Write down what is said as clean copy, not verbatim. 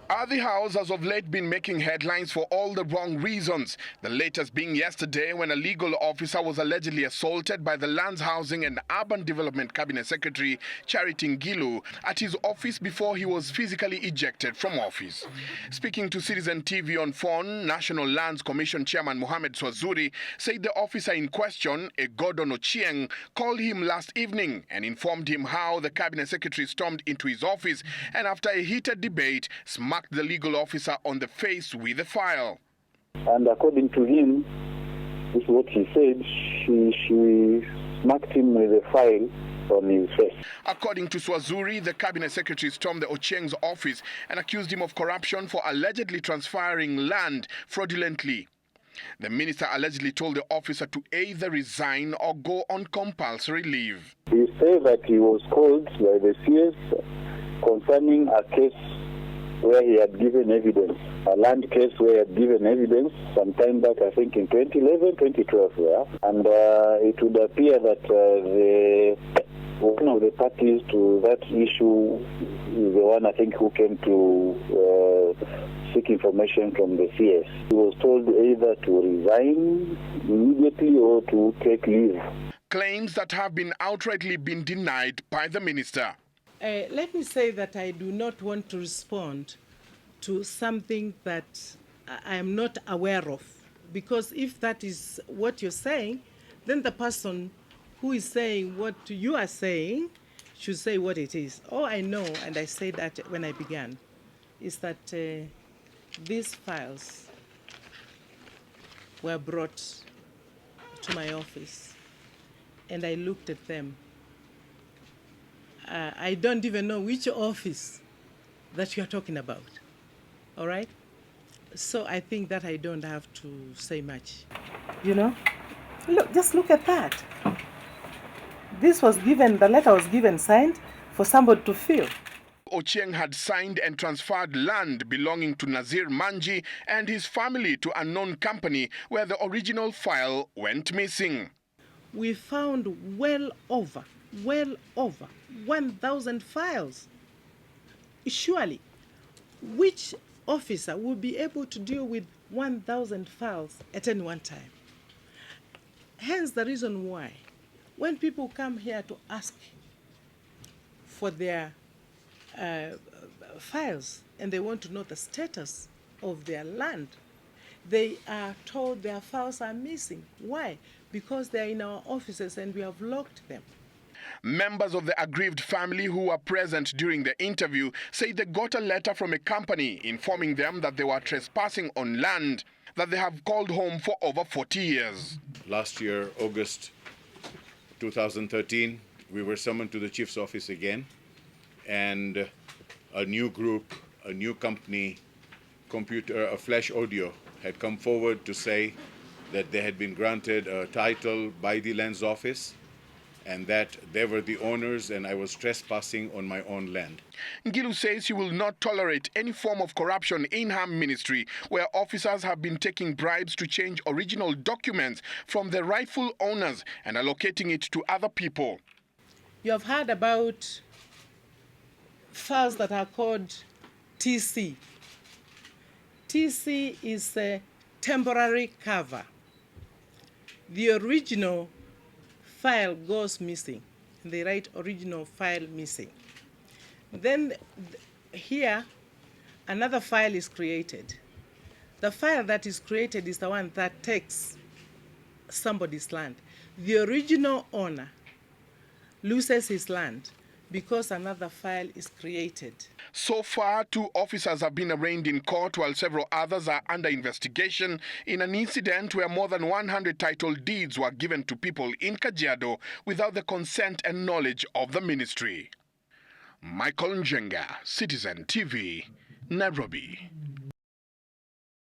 The House has of late been making headlines for all the wrong reasons. The latest being yesterday when a legal officer was allegedly assaulted by the Lands, Housing and Urban Development Cabinet Secretary Charity Ngilu at his office before he was physically ejected from office. Speaking to Citizen TV on phone, National Lands Commission Chairman Mohamed Swazuri said the officer in question, Gordon Ochieng, called him last evening and informed him how the Cabinet Secretary stormed into his office and after a heated debate smacked the legal officer on the face with a file. And according to him, this is what he said, she smacked him with a file on his face. According to Swazuri, the Cabinet Secretary stormed the Ochieng's office and accused him of corruption for allegedly transferring land fraudulently. The minister allegedly told the officer to either resign or go on compulsory leave. He said that he was called by the CS concerning a case where he had given evidence, a land case where he had given evidence some time back, I think in 2011, 2012, and it would appear that one of the parties to that issue is the one, I think, who came to seek information from the CS. He was told either to resign immediately or to take leave. Claims that have been outrightly been denied by the minister. Let me say that I do not want to respond to something that I am not aware of, because if that is what you're saying, then the person who is saying what you are saying should say what it is. All I know, and I said that when I began, is that these files were brought to my office and I looked at them. I don't even know which office that you are talking about, all right? So I think that I don't have to say much. You know, look, just look at that. This was given, the letter was given signed for somebody to fill. Ochieng had signed and transferred land belonging to Nazir Manji and his family to a known company where the original file went missing. We found well over 1,000 files. Surely, which officer will be able to deal with 1,000 files at any one time? Hence the reason why, when people come here to ask for their files and they want to know the status of their land, they are told their files are missing. Why? Because they are in our offices and we have locked them. Members of the aggrieved family who were present during the interview say they got a letter from a company informing them that they were trespassing on land that they have called home for over 40 years. Last year, August 2013, we were summoned to the chief's office again, and a new group, a new company, a Flash Audio, had come forward to say that they had been granted a title by the lands office and that they were the owners and I was trespassing on my own land. Ngilu says he will not tolerate any form of corruption in her ministry where officers have been taking bribes to change original documents from the rightful owners and allocating it to other people. You have heard about files that are called TC. TC is a temporary cover. The original file goes missing. They write original file missing. Then here, another file is created. The file that is created is the one that takes somebody's land. The original owner loses his land because another file is created. So far, 2 officers have been arraigned in court while several others are under investigation in an incident where more than 100 title deeds were given to people in Kajiado without the consent and knowledge of the ministry. Njenga, Citizen TV, Nairobi.